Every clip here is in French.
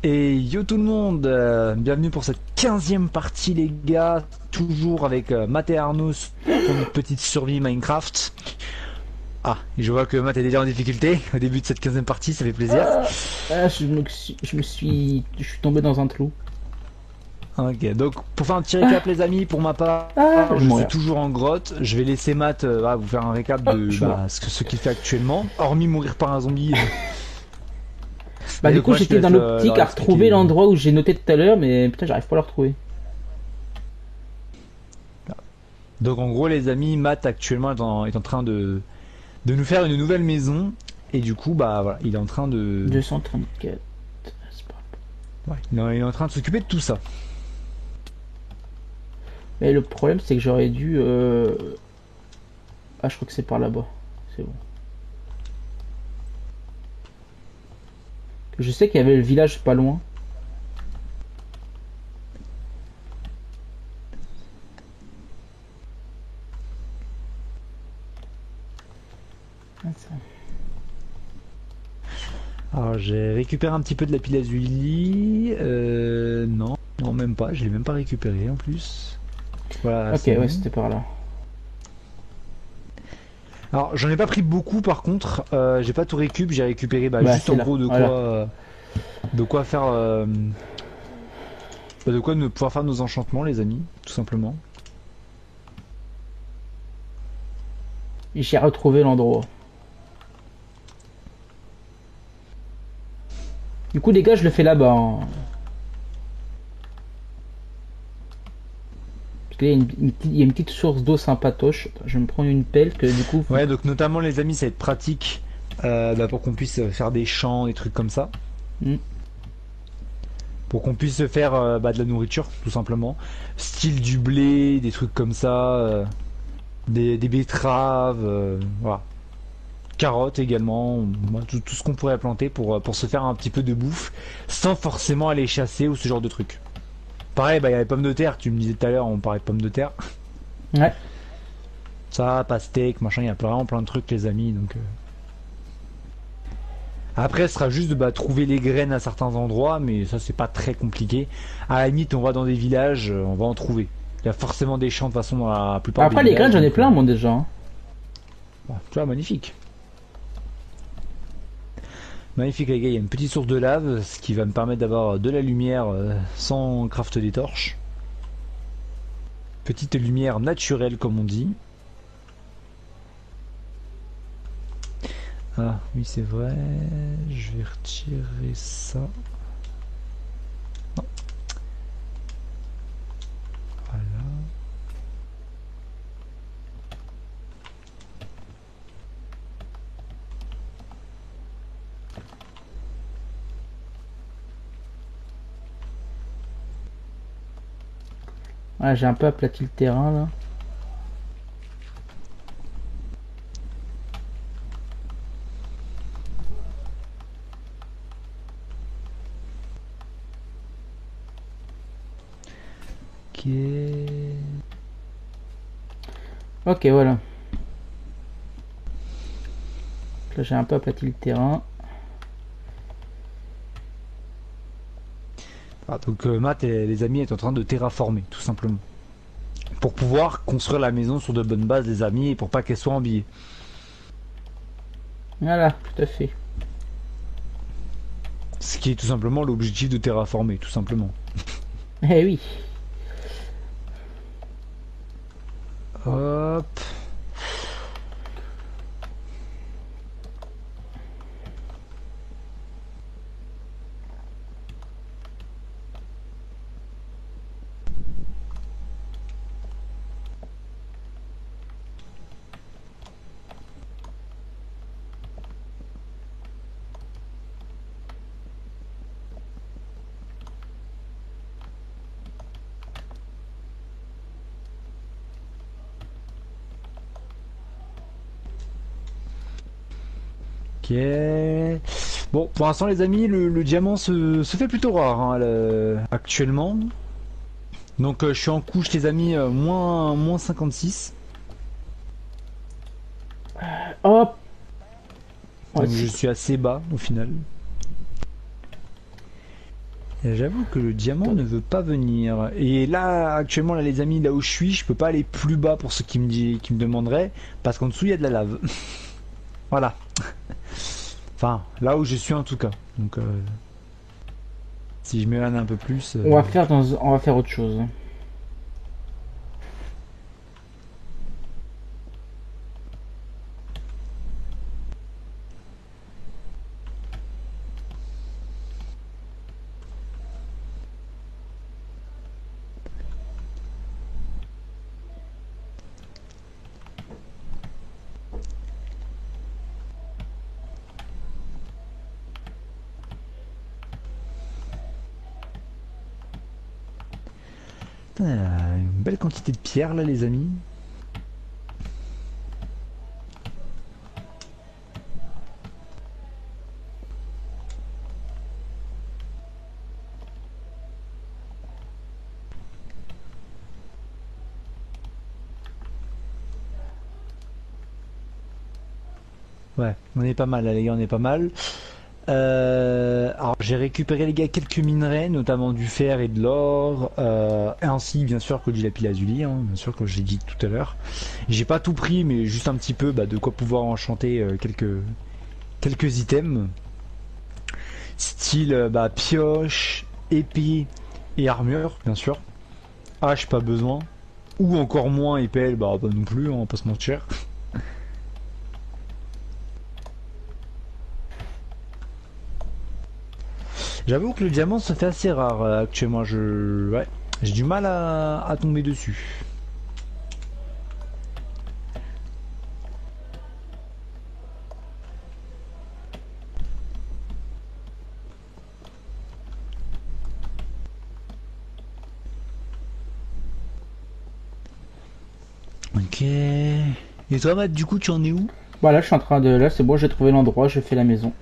Et yo tout le monde, bienvenue pour cette 15e partie les gars, toujours avec Matt et Arnaud pour notre petite survie Minecraft. Ah, je vois que Matt est déjà en difficulté au début de cette 15e partie, ça fait plaisir. Je suis tombé dans un trou. Ok, donc pour faire un petit récap Ah, les amis, pour ma part, je vais je suis mourir. toujours en grotte. Je vais laisser Matt vous faire un récap Oh, de je suis mort. ce qu'il fait actuellement, hormis mourir par un zombie. Bah Et du donc coup moi je te j'étais laisse dans l'optique leur à retrouver expliquer. l'endroit où j'ai noté tout à l'heure, mais putain j'arrive pas à le retrouver. Donc en gros les amis, Matt actuellement est en train de nous faire une nouvelle maison. Et du coup, bah voilà, il est en train de. 234. C'est pas... Ouais, il est en train de s'occuper de tout ça. Mais le problème c'est que j'aurais dû... Ah je crois que c'est par là-bas. C'est bon. Je sais qu'il y avait le village pas loin. Ah, ça. Alors j'ai récupéré un petit peu de lapis lazuli. Non, non même pas, je l'ai même pas récupéré en plus. Voilà, Ok c'est ouais bon. c'était par là. Alors j'en ai pas pris beaucoup par contre. J'ai pas tout récup, j'ai récupéré Bah juste c'est en là, gros voilà. de quoi faire, de quoi pouvoir faire nos enchantements les amis, tout simplement. J'ai retrouvé l'endroit. Du coup les gars je le fais là-bas, hein. Parce qu'il y a il y a une petite source d'eau sympatoche. Attends, je vais me prendre une pelle que du coup... Ouais, donc notamment les amis, ça va être pratique pour qu'on puisse faire des champs, des trucs comme ça. Hmm. Pour qu'on puisse se faire de la nourriture, tout simplement. Style du blé, des trucs comme ça, des betteraves, voilà. Carottes également, tout ce qu'on pourrait planter pour se faire un petit peu de bouffe, sans forcément aller chasser ou ce genre de trucs. Pareil, il y a les pommes de terre, tu me disais tout à l'heure, on parlait de pommes de terre. Ouais. Ça, pastèque, machin, il y a vraiment plein de trucs les amis, donc... Après, ce sera juste de trouver les graines à certains endroits, mais ça, c'est pas très compliqué. À la limite, on va dans des villages, on va en trouver. Il y a forcément des champs de toute façon dans la plupart des Après les graines villages, j'en ai donc plein moi déjà, hein. tu vois, magnifique. Magnifique les gars, il y a une petite source de lave, ce qui va me permettre d'avoir de la lumière sans craft des torches. Petite lumière naturelle comme on dit. Ah oui c'est vrai, je vais retirer ça. Non, voilà. Ouais, j'ai un peu aplati le terrain là. Ok. Ok, voilà. Là, j'ai un peu aplati le terrain. Ah, donc Matt et les amis est en train de terraformer, tout simplement. Pour pouvoir construire la maison sur de bonnes bases, les amis, et pour pas qu'elle soit embillée. Voilà, tout à fait. Ce qui est tout simplement l'objectif de terraformer, tout simplement. Eh oui. Hop. Ok. Bon, pour l'instant, les amis, le diamant se fait plutôt rare hein, actuellement. Donc, je suis en couche, les amis, moins 56. Hop. Ouais, Donc, je suis assez bas au final. Et j'avoue que le diamant ne veut pas venir. Et là, actuellement, là, les amis, là où je suis, je peux pas aller plus bas pour ceux qui me demanderaient, parce qu'en dessous, il y a de la lave. Voilà. Enfin, là où je suis en tout cas. Donc, si je m'éloigne un peu plus... On va faire autre chose. Putain, il y a une belle quantité de pierres là, les amis. Ouais, on est pas mal là, les gars, on est pas mal. Alors j'ai récupéré les gars quelques minerais, notamment du fer et de l'or, ainsi bien sûr que du lapis lazuli, hein, bien sûr comme je l'ai dit tout à l'heure. J'ai pas tout pris, mais juste un petit peu de quoi pouvoir enchanter quelques items, style pioche, épée et armure, bien sûr. Hache pas besoin, ou encore moins épée, bah pas non plus, hein, on va pas se mentir. J'avoue que le diamant se fait assez rare actuellement. Ouais, j'ai du mal à tomber dessus. Ok. Et toi, Matt, du coup, tu en es où? Voilà, je suis en train de. Là, c'est bon, j'ai trouvé l'endroit, je fais la maison.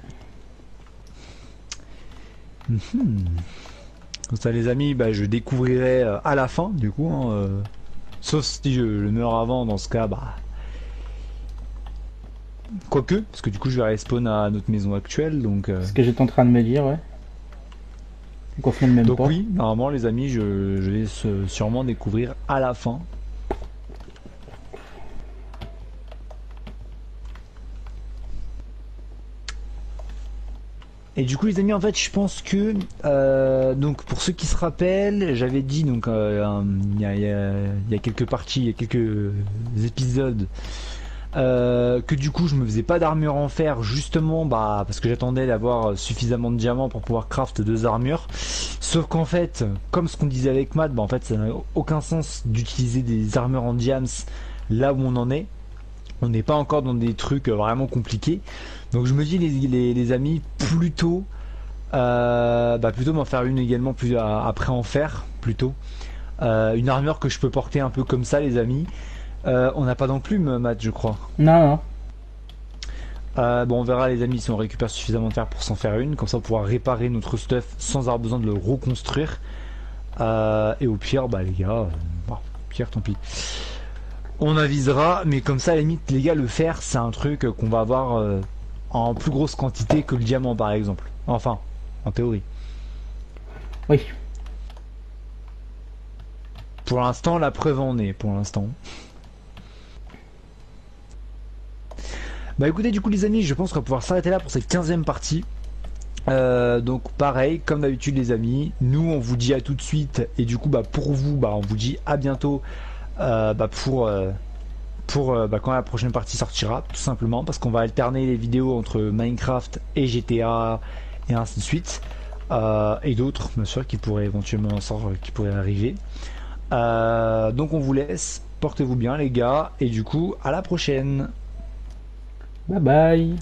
Comme ça, les amis, je découvrirai à la fin, du coup. Hein, sauf si je meurs avant, dans ce cas, quoique, parce que du coup, je vais respawn à notre maison actuelle, donc. C'est ce que j'étais en train de me dire, ouais. Donc on fait le même Donc pas. oui, normalement, les amis, je vais sûrement découvrir à la fin. Et du coup les amis en fait je pense que donc pour ceux qui se rappellent j'avais dit donc il y a quelques parties, il y a quelques épisodes que du coup je me faisais pas d'armure en fer justement parce que j'attendais d'avoir suffisamment de diamants pour pouvoir craft 2 armures. Sauf qu'en fait comme ce qu'on disait avec Matt en fait ça n'a aucun sens d'utiliser des armures en diams là où on en est. On n'est pas encore dans des trucs vraiment compliqués. Donc je me dis les amis, plutôt m'en faire une également plus après en faire plutôt. Une armure que je peux porter un peu comme ça les amis. On n'a pas d'enclume Matt je crois. Non, non. Bon on verra les amis si on récupère suffisamment de fer pour s'en faire une. Comme ça on pourra réparer notre stuff sans avoir besoin de le reconstruire. Et au pire les gars, pire tant pis. On avisera, mais comme ça, à la limite, les gars, le fer, c'est un truc qu'on va avoir en plus grosse quantité que le diamant, par exemple. Enfin, en théorie. Oui. Pour l'instant, la preuve en est, pour l'instant. Bah écoutez, du coup, les amis, je pense qu'on va pouvoir s'arrêter là pour cette 15e partie. Donc pareil, comme d'habitude les amis, nous on vous dit à tout de suite, et du coup pour vous, on vous dit à bientôt pour quand la prochaine partie sortira, tout simplement parce qu'on va alterner les vidéos entre Minecraft et GTA et ainsi de suite, et d'autres bien sûr qui pourraient éventuellement qui pourraient arriver. Donc on vous laisse, portez-vous bien les gars, et du coup à la prochaine. Bye bye.